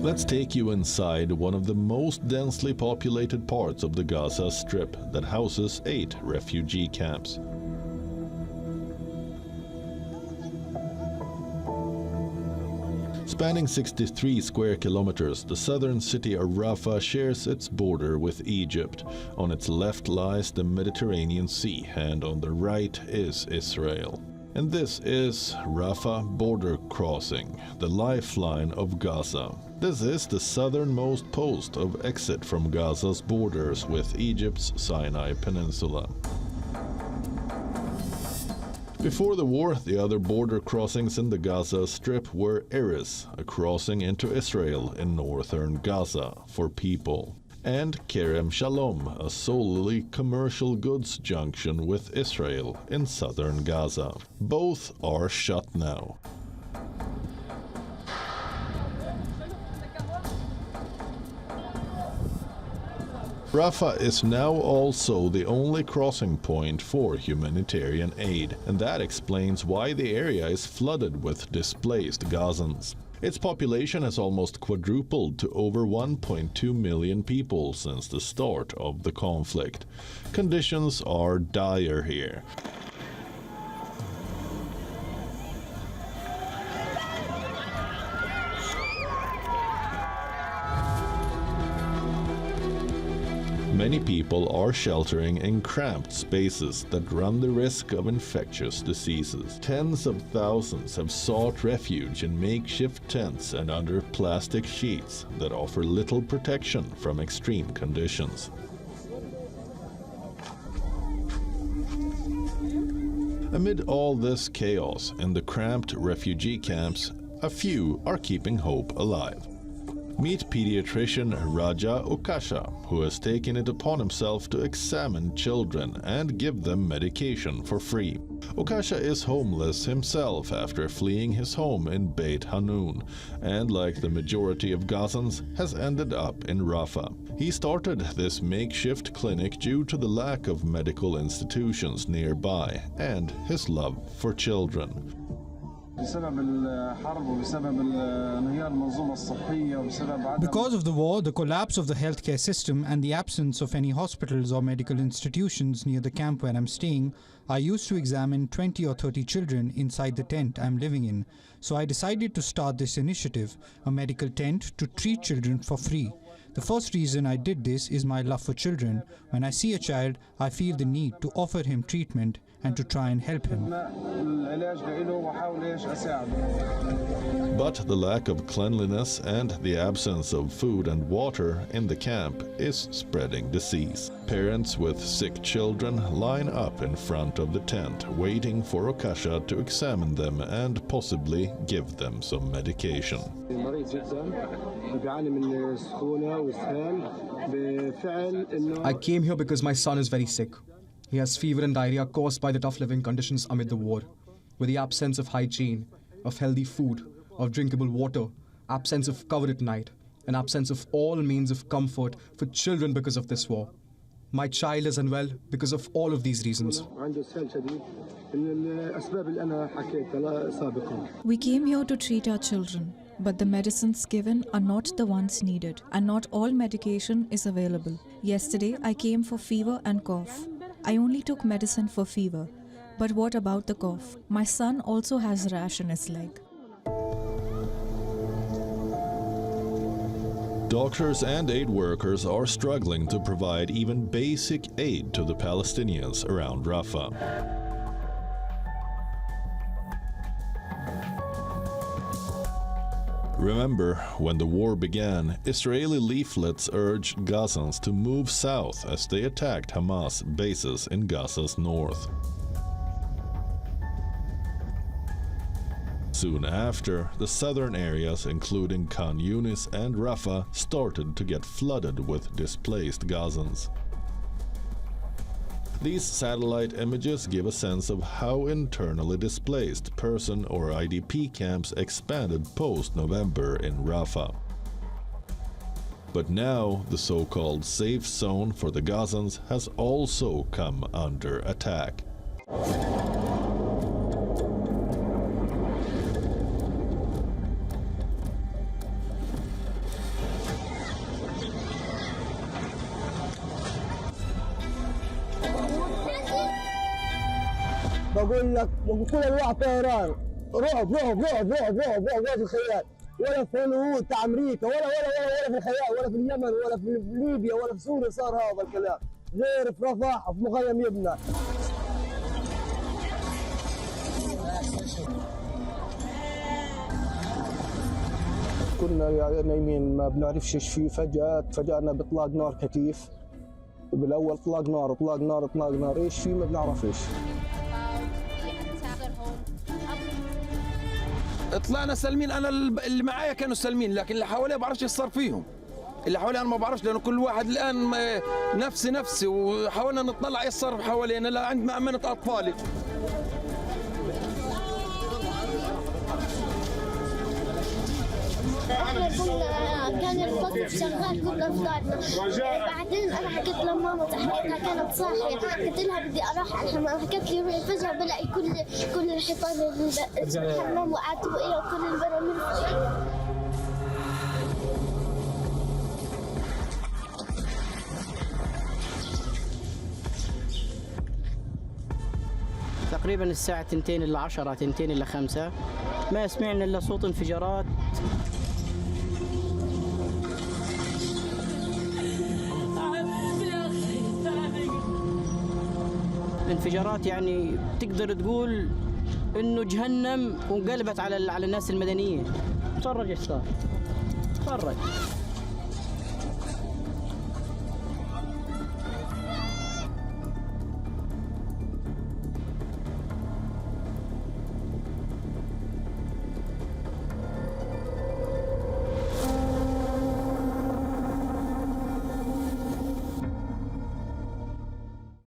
Let's take you inside one of the most densely populated parts of the Gaza Strip that houses 8 refugee camps. Spanning 63 square kilometers, the southern city of Rafah shares its border with Egypt. On its left lies the Mediterranean Sea, and on the right is Israel. And this is Rafah border crossing, the lifeline of Gaza. This is the southernmost post of exit from Gaza's borders with Egypt's Sinai Peninsula. Before the war, the other border crossings in the Gaza Strip were Erez, a crossing into Israel in northern Gaza for people, and Kerem Shalom, a solely commercial goods junction with Israel in southern Gaza. Both are shut now. Rafah is now also the only crossing point for humanitarian aid, and that explains why the area is flooded with displaced Gazans. Its population has almost quadrupled to over 1.2 million people since the start of the conflict. Conditions are dire here. Many people are sheltering in cramped spaces that run the risk of infectious diseases. Tens of thousands have sought refuge in makeshift tents and under plastic sheets that offer little protection from extreme conditions. Amid all this chaos in the cramped refugee camps, a few are keeping hope alive. Meet pediatrician Raja Ukasha, who has taken it upon himself to examine children and give them medication for free. Ukasha is homeless himself after fleeing his home in Beit Hanun, and like the majority of Gazans, has ended up in Rafah. He started this makeshift clinic due to the lack of medical institutions nearby and his love for children. Because of the war, the collapse of the healthcare system, and the absence of any hospitals or medical institutions near the camp where I'm staying, I used to examine 20 or 30 children inside the tent I'm living in. So I decided to start this initiative, a medical tent to treat children for free. The first reason I did this is my love for children. When I see a child, I feel the need to offer him treatment and to try and help him. But the lack of cleanliness and the absence of food and water in the camp is spreading disease. Parents with sick children line up in front of the tent, waiting for Ukasha to examine them and possibly give them some medication. I came here because my son is very sick. He has fever and diarrhea caused by the tough living conditions amid the war. With the absence of hygiene, of healthy food, of drinkable water, absence of cover at night, and absence of all means of comfort for children because of this war. My child is unwell because of all of these reasons. We came here to treat our children, but the medicines given are not the ones needed, and not all medication is available. Yesterday, I came for fever and cough. I only took medicine for fever. But what about the cough? My son also has a rash in his leg. Doctors and aid workers are struggling to provide even basic aid to the Palestinians around Rafah. Remember, when the war began, Israeli leaflets urged Gazans to move south as they attacked Hamas bases in Gaza's north. Soon after, the southern areas, including Khan Yunis and Rafah, started to get flooded with displaced Gazans. These satellite images give a sense of how internally displaced person or IDP camps expanded post-November in Rafah. But now, the so-called safe zone for the Gazans has also come under attack. بقول لك كل الوقت طيران، رعب رعب رعب رعب رعب رعب في الخيال، ولا في الهنود تاع امريكا ولا في الخيال، ولا في اليمن ولا في ليبيا ولا في سوريا صار هذا الكلام، غير في رفح وفي مخيم يبنى. كنا نايمين ما بنعرفش ايش فيه، فجأة تفاجأنا بإطلاق نار كثيف. بالاول اطلاق نار اطلاق نار اطلاق نار، ايش فيه ما بنعرف ايش. طلعنا سالمين، انا اللي معايا كانوا سالمين، لكن اللي حواليا ما بعرفش ايش صار فيهم. اللي حواليا انا ما بعرفش، لانه كل واحد الان نفسي وحاولنا نطلع ايش صار حوالينا لعند مأمنة اطفالي. احنا كنا كان الفصل شغال كنا طلعنا، بعدين انا حكيت لماما تحكيتها كانت صاحيه، قلت لها بدي اروح على الحمام، حكت لي روحي، فجاه بلاقي كل الحيطان الحمام وقعت فوقيها وكل البراميل فوقيها. تقريبا الساعة 2 إلى 10 2 إلى 5 ما سمعنا إلا صوت انفجارات. انفجارات يعني تقدر تقول إنه جهنم وانقلبت على الناس المدنية. تفرج إيش صار، تفرج.